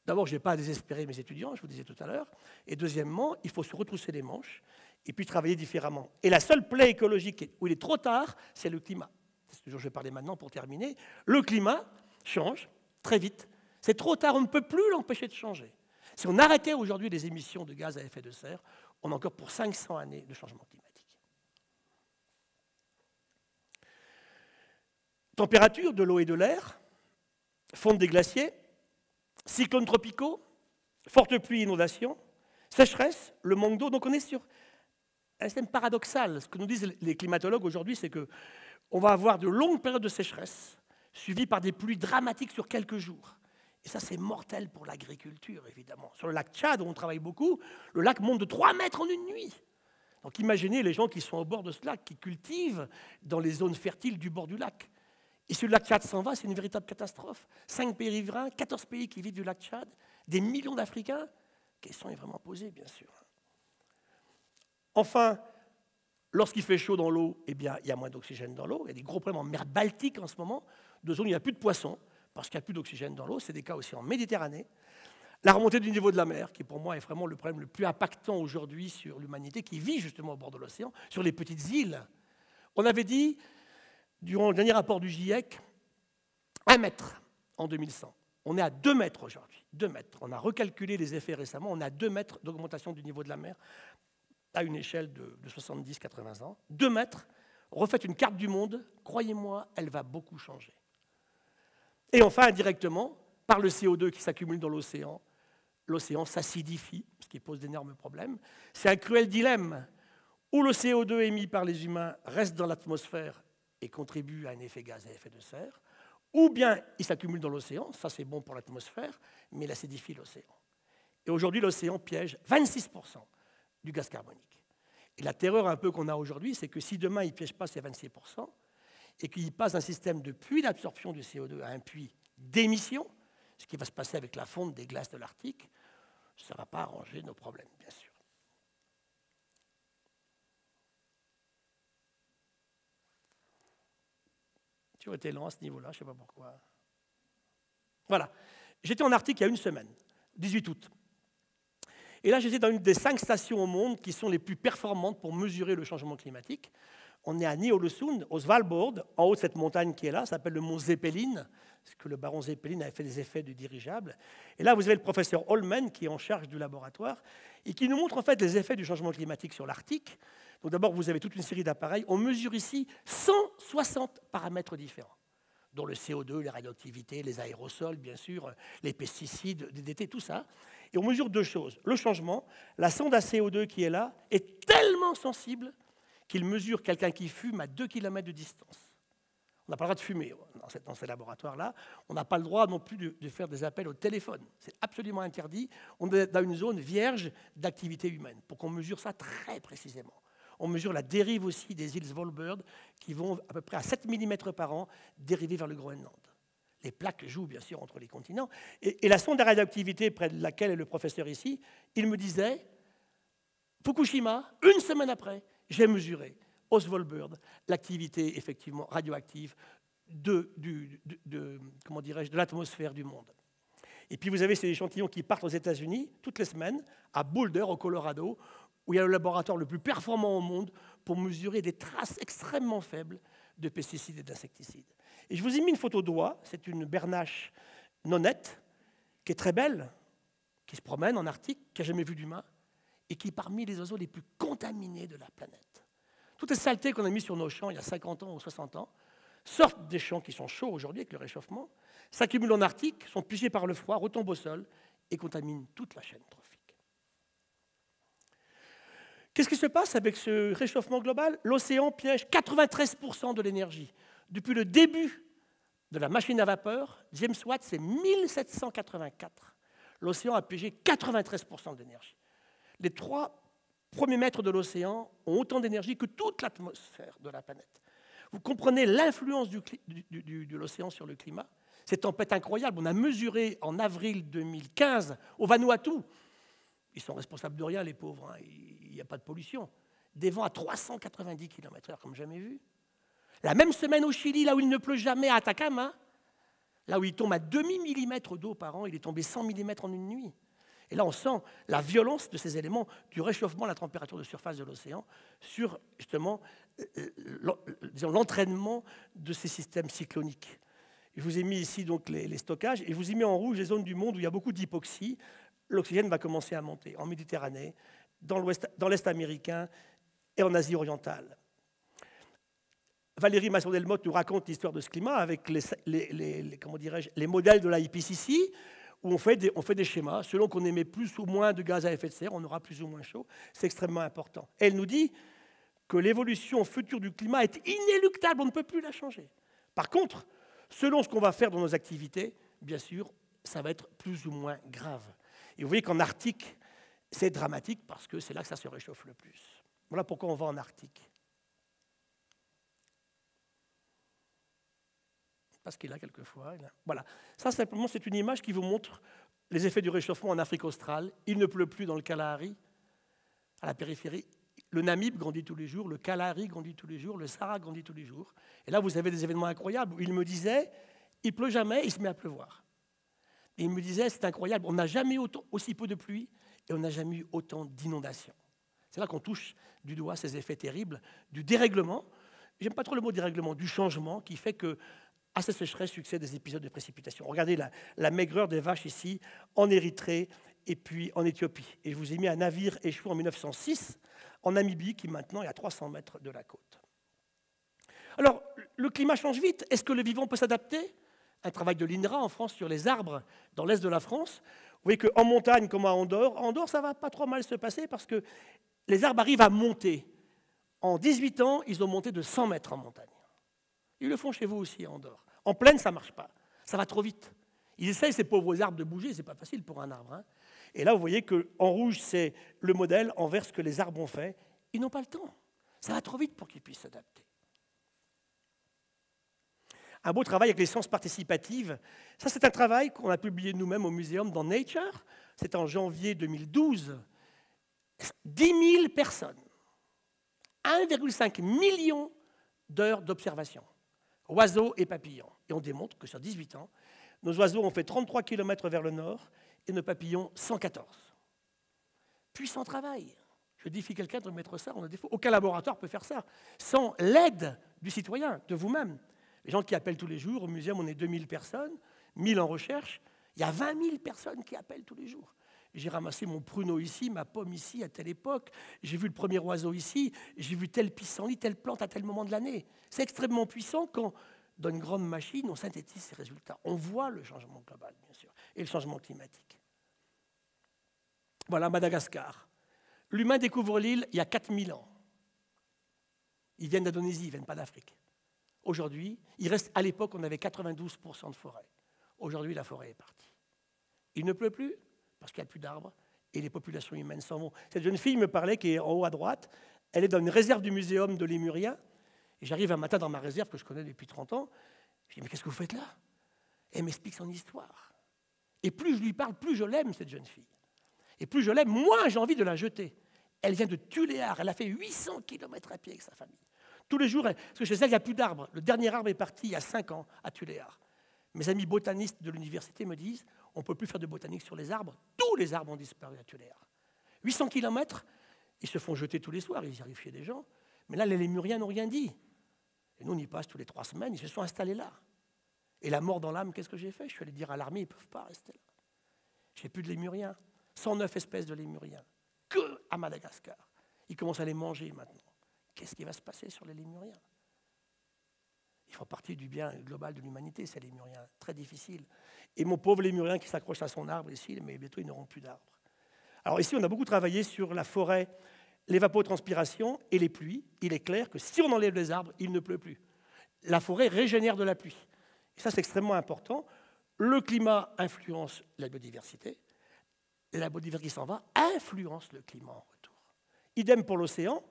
S1: d'abord, je n'ai pas à désespérer mes étudiants, je vous disais tout à l'heure. Et deuxièmement, il faut se retrousser les manches et puis travailler différemment. Et la seule plaie écologique où il est trop tard, c'est le climat. C'est ce que je vais parler maintenant pour terminer. Le climat change très vite. C'est trop tard, on ne peut plus l'empêcher de changer. Si on arrêtait aujourd'hui les émissions de gaz à effet de serre, on a encore pour 500 années de changement climatique. Température de l'eau et de l'air, fonte des glaciers, cyclones tropicaux, fortes pluies, inondations, sécheresse, le manque d'eau. Donc on est sur un système paradoxal. Ce que nous disent les climatologues aujourd'hui, c'est qu'on va avoir de longues périodes de sécheresse, suivies par des pluies dramatiques sur quelques jours. Et ça, c'est mortel pour l'agriculture, évidemment. Sur le lac Tchad, où on travaille beaucoup, le lac monte de 3 mètres en une nuit. Donc imaginez les gens qui sont au bord de ce lac, qui cultivent dans les zones fertiles du bord du lac. Et si le lac Tchad s'en va, c'est une véritable catastrophe. 5 pays riverains, 14 pays qui vivent du lac Tchad, des millions d'Africains. La question est vraiment posée, bien sûr. Enfin, lorsqu'il fait chaud dans l'eau, eh bien, il y a moins d'oxygène dans l'eau. Il y a des gros problèmes en mer Baltique en ce moment, de zones où il n'y a plus de poissons, parce qu'il n'y a plus d'oxygène dans l'eau. C'est des cas aussi en Méditerranée. La remontée du niveau de la mer, qui pour moi est vraiment le problème le plus impactant aujourd'hui sur l'humanité, qui vit justement au bord de l'océan, sur les petites îles. On avait dit, durant le dernier rapport du GIEC, 1 mètre en 2100. On est à 2 mètres aujourd'hui. 2 mètres. On a recalculé les effets récemment. On a 2 mètres d'augmentation du niveau de la mer à une échelle de 70-80 ans. 2 mètres. Refaites une carte du monde. Croyez-moi, elle va beaucoup changer. Et enfin, indirectement, par le CO2 qui s'accumule dans l'océan, l'océan s'acidifie, ce qui pose d'énormes problèmes. C'est un cruel dilemme où le CO2 émis par les humains reste dans l'atmosphère et contribue à un effet gaz à effet de serre, ou bien il s'accumule dans l'océan, ça c'est bon pour l'atmosphère, mais il acidifie l'océan. Et aujourd'hui, l'océan piège 26% du gaz carbonique. Et la terreur un peu qu'on a aujourd'hui, c'est que si demain il ne piège pas ces 26%, et qu'il passe d'un système de puits d'absorption du CO2 à un puits d'émission, ce qui va se passer avec la fonte des glaces de l'Arctique, ça ne va pas arranger nos problèmes, bien sûr. Tu as été lent à ce niveau-là, je ne sais pas pourquoi. Voilà. J'étais en Arctique il y a une semaine, 18 août. Et là, j'étais dans une des 5 stations au monde qui sont les plus performantes pour mesurer le changement climatique. On est à Ny-Ålesund, au Svalbard, en haut de cette montagne qui est là, ça s'appelle le mont Zeppelin, parce que le baron Zeppelin avait fait des effets du dirigeable. Et là, vous avez le professeur Holmen, qui est en charge du laboratoire, et qui nous montre en fait les effets du changement climatique sur l'Arctique. Donc d'abord, vous avez toute une série d'appareils. On mesure ici 160 paramètres différents, dont le CO2, les radioactivités, les aérosols, bien sûr, les pesticides, les DDT, tout ça. Et on mesure 2 choses. Le changement, la sonde à CO2 qui est là est tellement sensible qu'il mesure quelqu'un qui fume à 2 km de distance. On n'a pas le droit de fumer dans ces laboratoires-là. On n'a pas le droit non plus de faire des appels au téléphone. C'est absolument interdit. On est dans une zone vierge d'activité humaine, pour qu'on mesure ça très précisément. On mesure la dérive aussi des îles Svalbard, qui vont à peu près à 7 mm par an dériver vers le Groenland. Les plaques jouent bien sûr entre les continents. Et la sonde de radioactivité près de laquelle est le professeur ici, il me disait, Fukushima, une semaine après, j'ai mesuré au Svalbard l'activité effectivement radioactive de l'atmosphère du monde. Et puis vous avez ces échantillons qui partent aux États-Unis toutes les semaines, à Boulder, au Colorado, où il y a le laboratoire le plus performant au monde pour mesurer des traces extrêmement faibles de pesticides et d'insecticides. Et je vous ai mis une photo d'oie, c'est une bernache nonnette, qui est très belle, qui se promène en Arctique, qui n'a jamais vu d'humain, et qui est parmi les oiseaux les plus contaminés de la planète. Toutes les saletés qu'on a mises sur nos champs il y a 50 ans ou 60 ans sortent des champs qui sont chauds aujourd'hui avec le réchauffement, s'accumulent en Arctique, sont pigés par le froid, retombent au sol et contaminent toute la chaîne trophique. Qu'est-ce qui se passe avec ce réchauffement global? L'océan piège 93% de l'énergie. Depuis le début de la machine à vapeur, James Watt, c'est 1784. L'océan a piégé 93% de l'énergie. Les 3 premiers mètres de l'océan ont autant d'énergie que toute l'atmosphère de la planète. Vous comprenez l'influence de l'océan sur le climat? Ces tempêtes incroyables, on a mesuré en avril 2015 au Vanuatu. Ils sont responsables de rien, les pauvres, hein. Il n'y a pas de pollution. Des vents à 390 km/h, comme jamais vu. La même semaine au Chili, là où il ne pleut jamais, à Atacama, là où il tombe à demi-millimètre d'eau par an, il est tombé 100 mm en une nuit. Et là, on sent la violence de ces éléments du réchauffement de la température de surface de l'océan sur, justement, l'entraînement de ces systèmes cycloniques. Je vous ai mis ici donc les stockages, et je vous ai mis en rouge les zones du monde où il y a beaucoup d'hypoxie. L'oxygène va commencer à monter en Méditerranée, dans l'Est américain et en Asie orientale. Valérie Masson-Delmotte nous raconte l'histoire de ce climat avec les modèles de la IPCC, où on fait des schémas. Selon qu'on émet plus ou moins de gaz à effet de serre, on aura plus ou moins chaud. C'est extrêmement important. Et elle nous dit que l'évolution future du climat est inéluctable, on ne peut plus la changer. Par contre, selon ce qu'on va faire dans nos activités, bien sûr, ça va être plus ou moins grave. Et vous voyez qu'en Arctique, c'est dramatique parce que c'est là que ça se réchauffe le plus. Voilà pourquoi on va en Arctique. Parce qu'il a quelquefois. Voilà. Ça, simplement, c'est une image qui vous montre les effets du réchauffement en Afrique australe. Il ne pleut plus dans le Kalahari, à la périphérie. Le Namib grandit tous les jours, le Kalahari grandit tous les jours, le Sahara grandit tous les jours. Et là, vous avez des événements incroyables où il me disait, il pleut jamais, il se met à pleuvoir. Et il me disait, c'est incroyable, on n'a jamais eu aussi peu de pluie et on n'a jamais eu autant d'inondations. C'est là qu'on touche du doigt ces effets terribles du dérèglement. J'aime pas trop le mot dérèglement, du changement qui fait que à ces sécheresses succèdent des épisodes de précipitation. Regardez la maigreur des vaches ici, en Érythrée et puis en Éthiopie. Et je vous ai mis un navire échoué en 1906 en Namibie qui maintenant est à 300 mètres de la côte. Alors, le climat change vite. Est-ce que le vivant peut s'adapter? Un travail de l'INRA en France sur les arbres dans l'est de la France. Vous voyez qu'en montagne comme à Andorre, ça ne va pas trop mal se passer parce que les arbres arrivent à monter. En 18 ans, ils ont monté de 100 mètres en montagne. Ils le font chez vous aussi à Andorre. En plaine, ça ne marche pas. Ça va trop vite. Ils essayent, ces pauvres arbres, de bouger. Ce n'est pas facile pour un arbre. Hein. Et là, vous voyez qu'en rouge, c'est le modèle, en vert, ce que les arbres ont fait. Ils n'ont pas le temps. Ça va trop vite pour qu'ils puissent s'adapter. Un beau travail avec les sciences participatives. Ça, c'est un travail qu'on a publié nous-mêmes au Muséum dans Nature. C'est en janvier 2012. 10 000 personnes. 1,5 million d'heures d'observation. Oiseaux et papillons. Et on démontre que sur 18 ans, nos oiseaux ont fait 33 km vers le nord et nos papillons 114. Puissant travail. Je défie quelqu'un de mettre ça en défaut. Aucun laboratoire peut faire ça. Sans l'aide du citoyen, de vous-même. Les gens qui appellent tous les jours, au muséum, on est 2000 personnes, 1000 en recherche. Il y a 20 000 personnes qui appellent tous les jours. J'ai ramassé mon pruneau ici, ma pomme ici, à telle époque. J'ai vu le premier oiseau ici. J'ai vu tel pissenlit, telle plante à tel moment de l'année. C'est extrêmement puissant quand, dans une grande machine, on synthétise ces résultats. On voit le changement global, bien sûr, et le changement climatique. Voilà, Madagascar. L'humain découvre l'île il y a 4000 ans. Ils viennent d'Indonésie, ils ne viennent pas d'Afrique. Aujourd'hui, il reste, à l'époque, on avait 92% de forêt. Aujourd'hui, la forêt est partie. Il ne pleut plus parce qu'il n'y a plus d'arbres et les populations humaines s'en vont. Cette jeune fille me parlait, qui est en haut à droite, elle est dans une réserve du muséum de Lémurien. Et j'arrive un matin dans ma réserve, que je connais depuis 30 ans. Je dis, mais qu'est-ce que vous faites là? Et elle m'explique son histoire. Et plus je lui parle, plus je l'aime, cette jeune fille. Et plus je l'aime, moins j'ai envie de la jeter. Elle vient de Tuléar, elle a fait 800 km à pied avec sa famille. Tous les jours, parce que chez elle, il n'y a plus d'arbres. Le dernier arbre est parti il y a 5 ans à Tuléar. Mes amis botanistes de l'université me disent, on ne peut plus faire de botanique sur les arbres. Tous les arbres ont disparu à Tuléar. 800 km, ils se font jeter tous les soirs, ils y arrivent chez des gens. Mais là, les Lémuriens n'ont rien dit. Et nous, on y passe tous les 3 semaines, ils se sont installés là. Et la mort dans l'âme, qu'est-ce que j'ai fait? Je suis allé dire à l'armée, ils ne peuvent pas rester là. Je n'ai plus de Lémuriens. 109 espèces de Lémuriens. Que à Madagascar. Ils commencent à les manger maintenant. Qu'est-ce qui va se passer sur les Lémuriens? Ils font partie du bien global de l'humanité, ces Lémuriens. Très difficile. Et mon pauvre Lémurien qui s'accroche à son arbre ici, mais bientôt ils n'auront plus d'arbres. Alors ici, on a beaucoup travaillé sur la forêt, l'évapotranspiration et les pluies. Il est clair que si on enlève les arbres, il ne pleut plus. La forêt régénère de la pluie. Et ça, c'est extrêmement important. Le climat influence la biodiversité. Et la biodiversité qui s'en va influence le climat en retour. Idem pour l'océan.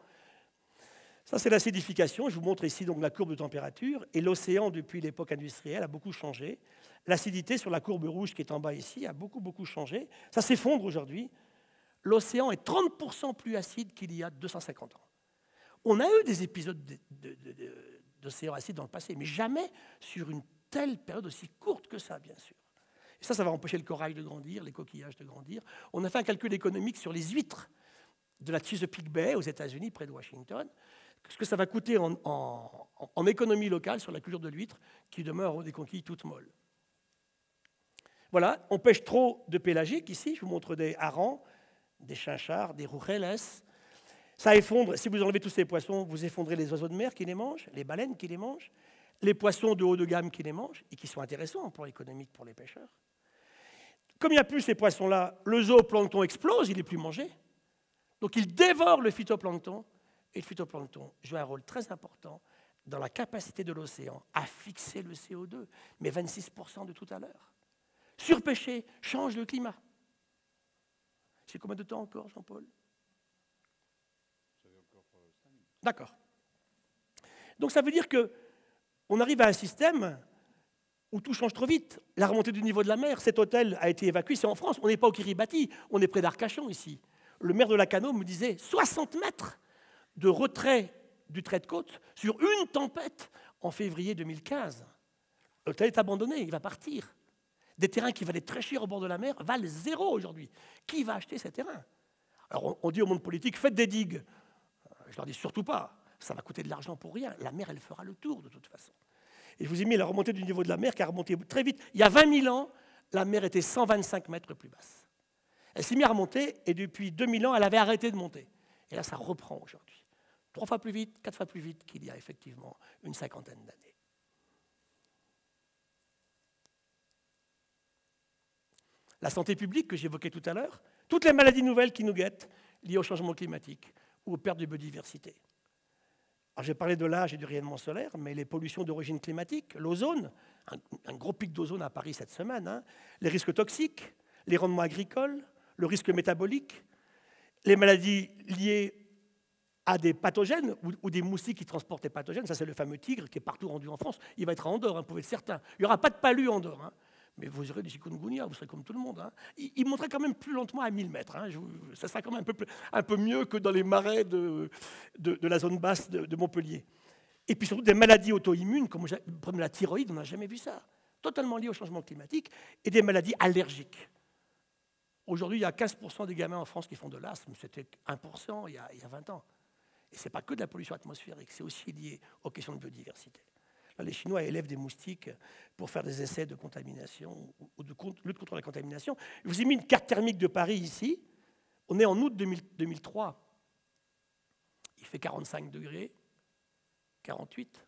S1: Ça, c'est l'acidification. Je vous montre ici donc la courbe de température. Et l'océan, depuis l'époque industrielle, a beaucoup changé. L'acidité sur la courbe rouge qui est en bas ici a beaucoup changé. Ça s'effondre aujourd'hui. L'océan est 30% plus acide qu'il y a 250 ans. On a eu des épisodes d'océan acide dans le passé, mais jamais sur une telle période aussi courte que ça, bien sûr. Et ça va empêcher le corail de grandir, les coquillages de grandir. On a fait un calcul économique sur les huîtres de la Chesapeake Bay aux États-Unis, près de Washington, ce que ça va coûter en économie locale sur la culture de l'huître, qui demeure des conquilles toutes molles. Voilà, on pêche trop de pélagiques ici. Je vous montre des harengs, des chinchards, des rougeles. Ça effondre, si vous enlevez tous ces poissons, vous effondrez les oiseaux de mer qui les mangent, les baleines qui les mangent, les poissons de haut de gamme qui les mangent, et qui sont intéressants en plan économique pour les pêcheurs. Comme il n'y a plus ces poissons-là, le zooplancton explose, il n'est plus mangé. Donc il dévore le phytoplancton, et le phytoplancton joue un rôle très important dans la capacité de l'océan à fixer le CO2, mais 26% de tout à l'heure. Surpêcher change le climat. C'est combien de temps encore, Jean-Paul? D'accord. Donc ça veut dire qu'on arrive à un système où tout change trop vite. La remontée du niveau de la mer, cet hôtel a été évacué, c'est en France, on n'est pas au Kiribati, on est près d'Arcachon ici. Le maire de Lacanau me disait 60 mètres de retrait du trait de côte sur une tempête en février 2015. L'hôtel est abandonné, il va partir. Des terrains qui valaient très cher au bord de la mer valent 0 aujourd'hui. Qui va acheter ces terrains? Alors on dit au monde politique, faites des digues. Je leur dis surtout pas, ça va coûter de l'argent pour rien. La mer, elle fera le tour de toute façon. Et je vous ai mis la remontée du niveau de la mer qui a remonté très vite. Il y a 20 000 ans, la mer était 125 mètres plus basse. Elle s'est mise à remonter et depuis 2000 ans, elle avait arrêté de monter. Et là, ça reprend aujourd'hui. 3 fois plus vite, 4 fois plus vite qu'il y a effectivement une cinquantaine d'années. La santé publique que j'évoquais tout à l'heure, toutes les maladies nouvelles qui nous guettent liées au changement climatique ou aux pertes de biodiversité. Alors j'ai parlé de l'âge et du rayonnement solaire, mais les pollutions d'origine climatique, l'ozone, un gros pic d'ozone à Paris cette semaine, les risques toxiques, les rendements agricoles, le risque métabolique, les maladies liées à des pathogènes ou des moustiques qui transportent les pathogènes. Ça, c'est le fameux tigre qui est partout rendu en France. Il va être à Andorre, hein, vous pouvez être certain. Il n'y aura pas de palu à Andorre. Hein. Mais vous aurez du chikungunya, vous serez comme tout le monde. Hein. Il monterait quand même plus lentement à 1000 mètres. Hein. Ça sera quand même un peu mieux que dans les marais de la zone basse de Montpellier. Et puis surtout des maladies auto-immunes, comme le problème de la thyroïde, on n'a jamais vu ça. Totalement lié au changement climatique, et des maladies allergiques. Aujourd'hui, il y a 15% des gamins en France qui font de l'asthme. C'était 1% il y a 20 ans. Et ce n'est pas que de la pollution atmosphérique, c'est aussi lié aux questions de biodiversité. Là, les Chinois élèvent des moustiques pour faire des essais de contamination ou de lutte contre la contamination. Je vous ai mis une carte thermique de Paris ici. On est en août 2003. Il fait 45 degrés, 48.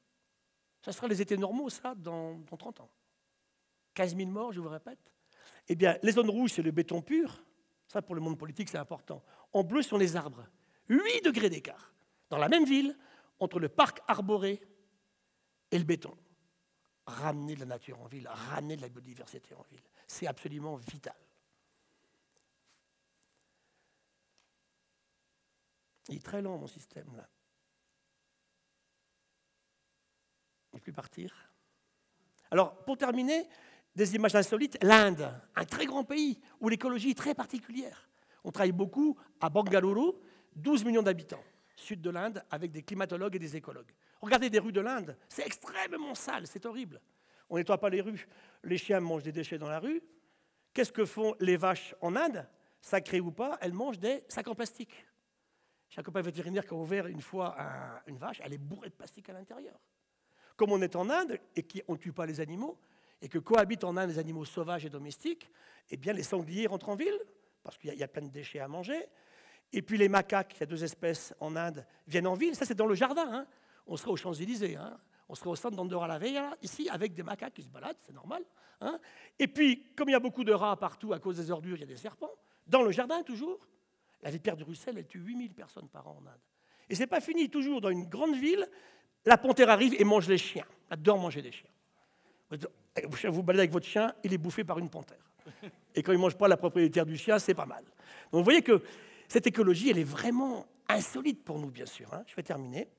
S1: Ça sera les étés normaux, ça, dans 30 ans. 15 000 morts, je vous répète. Eh bien, les zones rouges, c'est le béton pur. Ça, pour le monde politique, c'est important. En bleu sont les arbres. 8 degrés d'écart. Dans la même ville, entre le parc arboré et le béton. Ramener de la nature en ville, ramener de la biodiversité en ville. C'est absolument vital. Il est très lent, mon système, là. Je ne peux plus partir. Alors, pour terminer, des images insolites. L'Inde, un très grand pays où l'écologie est très particulière. On travaille beaucoup à Bangalore, 12 millions d'habitants, sud de l'Inde, avec des climatologues et des écologues. Regardez des rues de l'Inde, c'est extrêmement sale, c'est horrible. On ne nettoie pas les rues. Les chiens mangent des déchets dans la rue. Qu'est-ce que font les vaches en Inde? Sacrées ou pas, elles mangent des sacs en plastique. J'ai un copain vétérinaire qui a ouvert une fois une vache, elle est bourrée de plastique à l'intérieur. Comme on est en Inde et qu'on ne tue pas les animaux, et que cohabitent en Inde les animaux sauvages et domestiques, eh bien les sangliers rentrent en ville, parce qu'il y a plein de déchets à manger. Et puis les macaques, il y a 2 espèces en Inde, viennent en ville. Ça, c'est dans le jardin. Hein. On serait aux Champs-Élysées. Hein. On serait au centre d'Andorra la Vella, ici, avec des macaques qui se baladent, c'est normal. Hein. Et puis, comme il y a beaucoup de rats partout à cause des ordures, il y a des serpents. Dans le jardin, toujours. La vipère du Russell, elle tue 8000 personnes par an en Inde. Et ce n'est pas fini. Toujours dans une grande ville, la panthère arrive et mange les chiens. Elle adore manger des chiens. Vous baladez avec votre chien, il est bouffé par une panthère. Et quand il ne mange pas la propriétaire du chien, c'est pas mal. Donc vous voyez que cette écologie, elle est vraiment insolite pour nous, bien sûr. Hein. Je vais terminer.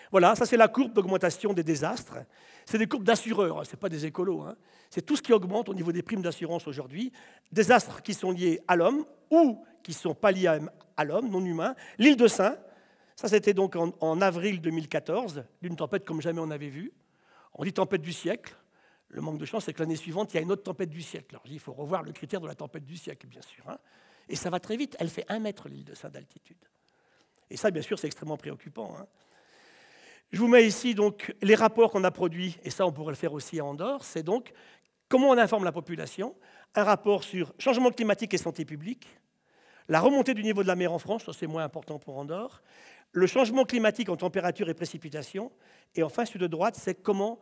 S1: Voilà, ça c'est la courbe d'augmentation des désastres. C'est des courbes d'assureurs, hein, ce n'est pas des écolos. Hein. C'est tout ce qui augmente au niveau des primes d'assurance aujourd'hui. Désastres qui sont liés à l'homme ou qui ne sont pas liés à l'homme, non humain. L'île de Sein, ça c'était donc en avril 2014, d'une tempête comme jamais on avait vu. On dit tempête du siècle. Le manque de chance, c'est que l'année suivante, il y a une autre tempête du siècle. Alors, il faut revoir le critère de la tempête du siècle, bien sûr. Hein. Et ça va très vite. Elle fait 1 mètre, l'île de Sein d'altitude. Et ça, bien sûr, c'est extrêmement préoccupant. Hein. Je vous mets ici donc les rapports qu'on a produits, et ça, on pourrait le faire aussi à Andorre. C'est donc comment on informe la population. Un rapport sur changement climatique et santé publique. La remontée du niveau de la mer en France, ça c'est moins important pour Andorre. Le changement climatique en température et précipitation. Et enfin, celui de droite, c'est comment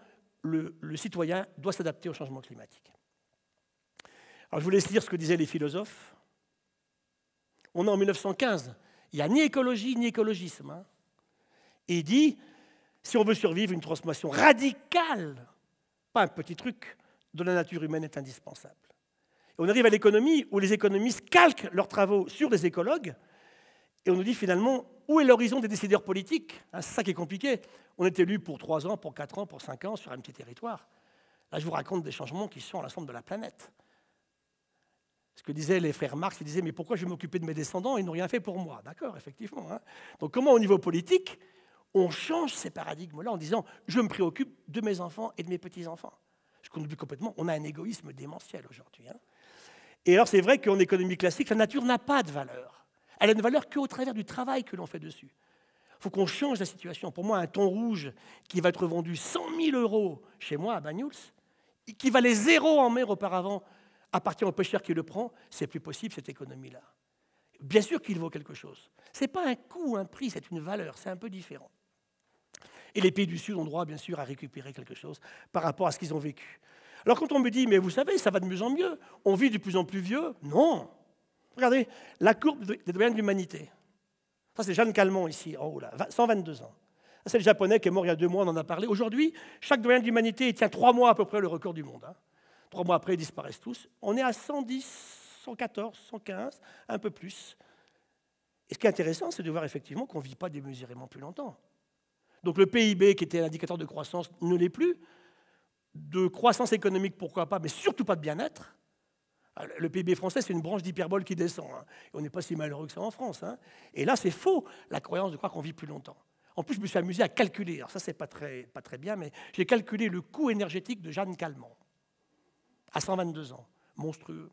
S1: le citoyen doit s'adapter au changement climatique. Alors, je vous laisse lire ce que disaient les philosophes. On est en 1915. Il n'y a ni écologie ni écologisme. Hein. Et il dit, si on veut survivre, une transformation radicale, pas un petit truc, de la nature humaine est indispensable. Et on arrive à l'économie où les économistes calquent leurs travaux sur les écologues et on nous dit finalement, où est l'horizon des décideurs politiques? C'est ça qui est compliqué. On est élu pour 3 ans, pour 4 ans, pour 5 ans sur un petit territoire. Là, je vous raconte des changements qui sont à l'ensemble de la planète. Ce que disaient les frères Marx, ils disaient, mais pourquoi je vais m'occuper de mes descendants? Ils n'ont rien fait pour moi. D'accord, effectivement. Hein. Donc comment, au niveau politique, on change ces paradigmes-là en disant, je me préoccupe de mes enfants et de mes petits-enfants. Ce qu'on oublie complètement, on a un égoïsme démentiel aujourd'hui. Hein. Et alors, c'est vrai qu'en économie classique, la nature n'a pas de valeur. Elle a une valeur qu'au travers du travail que l'on fait dessus. Il faut qu'on change la situation. Pour moi, un thon rouge qui va être vendu 100 000 € chez moi à Banyuls, qui valait 0 en mer auparavant, appartient au pêcheur qui le prend, c'est plus possible cette économie-là. Bien sûr qu'il vaut quelque chose. Ce n'est pas un coût, un prix, c'est une valeur, c'est un peu différent. Et les pays du Sud ont droit, bien sûr, à récupérer quelque chose par rapport à ce qu'ils ont vécu. Alors quand on me dit, mais vous savez, ça va de mieux en mieux, on vit de plus en plus vieux, non. Regardez, la courbe des doyens de l'humanité. Ça, c'est Jeanne Calment, ici, en haut, là, 122 ans. Ça, c'est le Japonais qui est mort il y a 2 mois, on en a parlé. Aujourd'hui, chaque doyen de l'humanité, il tient 3 mois à peu près le record du monde. Hein. 3 mois après, ils disparaissent tous. On est à 110, 114, 115, un peu plus. Et ce qui est intéressant, c'est de voir effectivement qu'on ne vit pas démesurément plus longtemps. Donc le PIB, qui était un indicateur de croissance, ne l'est plus. De croissance économique, pourquoi pas, mais surtout pas de bien-être. Le PIB français, c'est une branche d'hyperbole qui descend. Hein. On n'est pas si malheureux que ça en France. Hein. Et là, c'est faux, la croyance de croire qu'on vit plus longtemps. En plus, je me suis amusé à calculer. Alors ça, c'est pas très bien, mais j'ai calculé le coût énergétique de Jeanne Calment, à 122 ans. Monstrueux.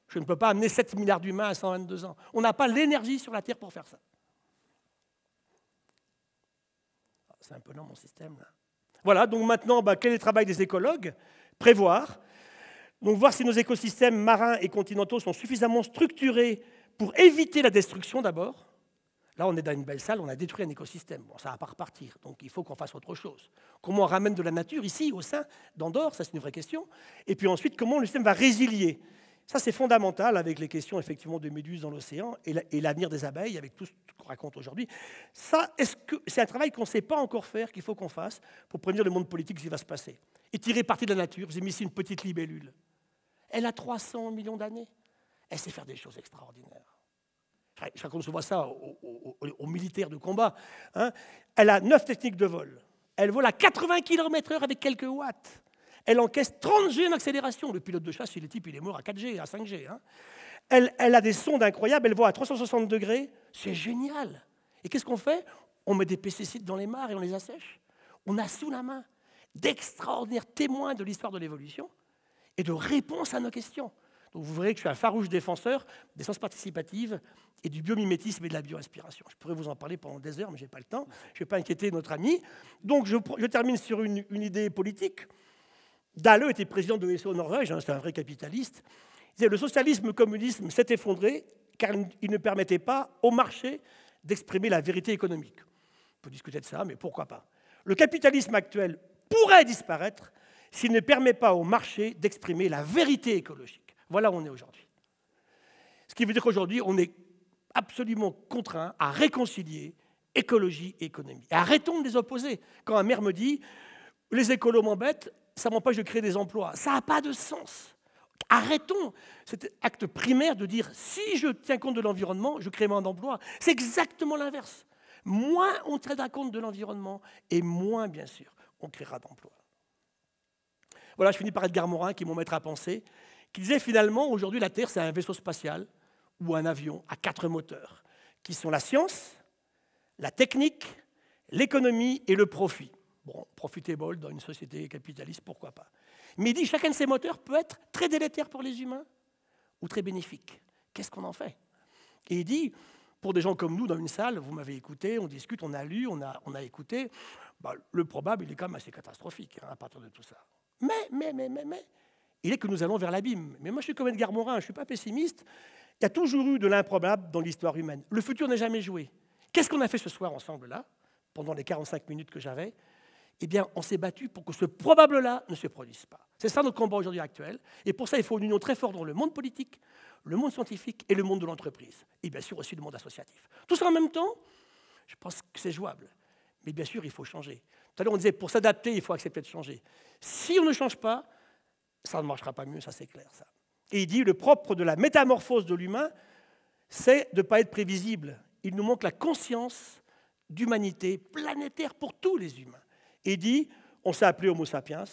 S1: Je ne peux pas amener 7 milliards d'humains à 122 ans. On n'a pas l'énergie sur la Terre pour faire ça. C'est un peu lent, mon système, là. Voilà, donc maintenant, quel est le travail des écologues? Prévoir. Donc voir si nos écosystèmes marins et continentaux sont suffisamment structurés pour éviter la destruction d'abord. Là, on est dans une belle salle, on a détruit un écosystème. Bon, ça ne va pas repartir, donc il faut qu'on fasse autre chose. Comment on ramène de la nature ici, au sein d'Andorre, ça c'est une vraie question. Et puis ensuite, comment le système va résilier. Ça, c'est fondamental avec les questions effectivement de méduses dans l'océan et l'avenir des abeilles, avec tout ce qu'on raconte aujourd'hui. Ça, c'est un travail qu'on ne sait pas encore faire, qu'il faut qu'on fasse pour prévenir le monde politique ce qui va se passer. Et tirer parti de la nature. J'ai mis ici une petite libellule. Elle a 300 millions d'années. Elle sait faire des choses extraordinaires. Chacun se voit ça aux militaires de combat. Hein. Elle a 9 techniques de vol. Elle vole à 80 km/h avec quelques watts. Elle encaisse 30 G en accélération. Le pilote de chasse, il est mort à 4G, à 5G. Hein. Elle a des sondes incroyables, elle voit à 360 degrés. C'est génial. Et qu'est-ce qu'on fait? On met des pesticides dans les mares et on les assèche. On a sous la main d'extraordinaires témoins de l'histoire de l'évolution et de réponses à nos questions. Donc vous verrez que je suis un farouche défenseur des sciences participatives et du biomimétisme et de la bioinspiration. Je pourrais vous en parler pendant des heures, mais je n'ai pas le temps. Je ne vais pas inquiéter notre ami. Donc je termine sur une idée politique. Dale était président de SO Norvège, hein, c'est un vrai capitaliste. Il disait le socialisme, le communisme s'est effondré car il ne permettait pas au marché d'exprimer la vérité économique. On peut discuter de ça, mais pourquoi pas. Le capitalisme actuel pourrait disparaître s'il ne permet pas au marché d'exprimer la vérité écologique. Voilà où on est aujourd'hui. Ce qui veut dire qu'aujourd'hui, on est absolument contraint à réconcilier écologie et économie. Et arrêtons de les opposer. Quand un maire me dit « les écolos m'embêtent », ça m'empêche de créer des emplois. Ça n'a pas de sens. Arrêtons cet acte primaire de dire « si je tiens compte de l'environnement, je crée moins d'emplois ». C'est exactement l'inverse. Moins on tiendra compte de l'environnement et moins, bien sûr, on créera d'emplois. Voilà, je finis par Edgar Morin, qui est mon maître à penser, qui disait finalement, aujourd'hui, la Terre, c'est un vaisseau spatial ou un avion à 4 moteurs, qui sont la science, la technique, l'économie et le profit. Bon, profitable dans une société capitaliste, pourquoi pas. Mais il dit, chacun de ces moteurs peut être très délétère pour les humains ou très bénéfique. Qu'est-ce qu'on en fait? Et il dit, pour des gens comme nous, dans une salle, vous m'avez écouté, on discute, on a lu, on a écouté, le probable, il est quand même assez catastrophique à partir de tout ça. Mais, il est que nous allons vers l'abîme. Mais moi, je suis comme Edgar Morin, je ne suis pas pessimiste. Il y a toujours eu de l'improbable dans l'histoire humaine. Le futur n'est jamais joué. Qu'est-ce qu'on a fait ce soir ensemble, là, pendant les 45 minutes que j'avais? Eh bien, on s'est battu pour que ce probable-là ne se produise pas. C'est ça notre combat aujourd'hui actuel. Et pour ça, il faut une union très forte dans le monde politique, le monde scientifique et le monde de l'entreprise. Et bien sûr aussi le monde associatif. Tout ça en même temps, je pense que c'est jouable. Mais bien sûr, il faut changer. Tout à l'heure, on disait, pour s'adapter, il faut accepter de changer. Si on ne change pas, ça ne marchera pas mieux, ça c'est clair. Ça. Et il dit, le propre de la métamorphose de l'humain, c'est de ne pas être prévisible. Il nous manque la conscience d'humanité planétaire pour tous les humains. Et il dit, on s'est appelé Homo sapiens,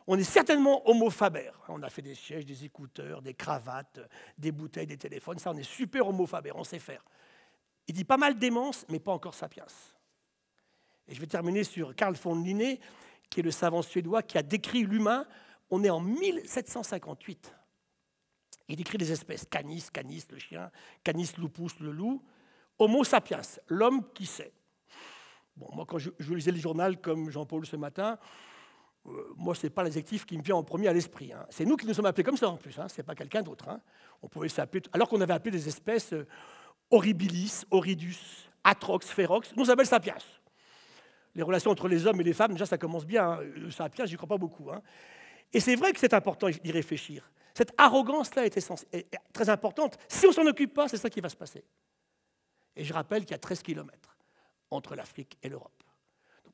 S1: on est certainement Homo faber. On a fait des sièges, des écouteurs, des cravates, des bouteilles, des téléphones, ça on est super Homo faber, on sait faire. Il dit pas mal démence, mais pas encore sapiens. Et je vais terminer sur Carl von Linné, qui est le savant suédois qui a décrit l'humain. On est en 1758. Il décrit les espèces, Canis, le chien, Canis lupus, le loup, Homo sapiens, l'homme qui sait. Bon, moi, quand je lisais le journal comme Jean-Paul ce matin, moi, ce n'est pas l'adjectif qui me vient en premier à l'esprit. Hein. C'est nous qui nous sommes appelés comme ça en plus, hein. Ce n'est pas quelqu'un d'autre. Hein. On pouvait s'appeler, alors qu'on avait appelé des espèces horribilis, horridus, atrox, ferox, nous appelle sapiens. Les relations entre les hommes et les femmes, déjà, ça commence bien. Hein. Le sapiens, j'y crois pas beaucoup. Hein. Et c'est vrai que c'est important d'y réfléchir. Cette arrogance-là est très importante. Si on ne s'en occupe pas, c'est ça qui va se passer. Et je rappelle qu'il y a 13 kilomètres entre l'Afrique et l'Europe.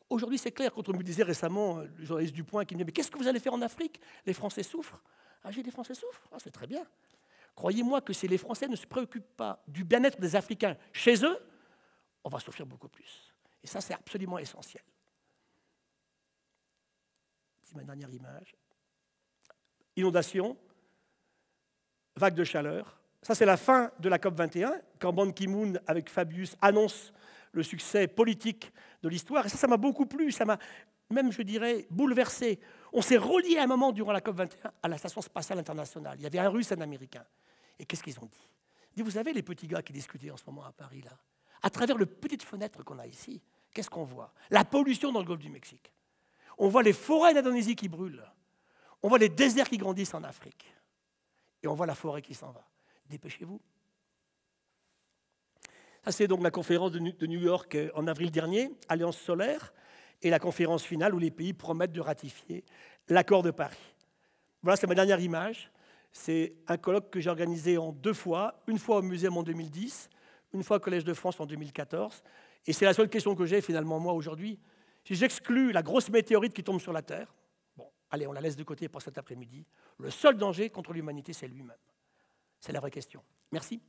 S1: Aujourd'hui, c'est clair, quand on me disait récemment, le journaliste du Point qui me dit « Mais qu'est-ce que vous allez faire en Afrique? Les Français souffrent. » Ah, j'ai dit « Les Français souffrent. Ah, c'est très bien. Croyez-moi que si les Français ne se préoccupent pas du bien-être des Africains chez eux, on va souffrir beaucoup plus. Et ça, c'est absolument essentiel. C'est ma dernière image. Inondation, vague de chaleur. Ça, c'est la fin de la COP 21, quand Ban Ki-moon, avec Fabius, annonce le succès politique de l'histoire. Et ça m'a beaucoup plu, ça m'a même, je dirais, bouleversé. On s'est relié à un moment durant la COP 21 à la Station spatiale internationale. Il y avait un Russe et un Américain. Et qu'est-ce qu'ils ont dit? Ils disent, vous savez, les petits gars qui discutaient en ce moment à Paris, là, à travers les petites fenêtres qu'on a ici, qu'est-ce qu'on voit? La pollution dans le golfe du Mexique. On voit les forêts d'Indonésie qui brûlent. On voit les déserts qui grandissent en Afrique. Et on voit la forêt qui s'en va. Dépêchez-vous. Ça, c'est donc la conférence de New York en avril dernier, Alliance solaire, et la conférence finale où les pays promettent de ratifier l'accord de Paris. Voilà, c'est ma dernière image. C'est un colloque que j'ai organisé en 2 fois, une fois au Muséum en 2010, une fois au Collège de France en 2014. Et c'est la seule question que j'ai finalement, moi, aujourd'hui. Si j'exclus la grosse météorite qui tombe sur la Terre, bon, allez, on la laisse de côté pour cet après-midi, le seul danger contre l'humanité, c'est lui-même. C'est la vraie question. Merci.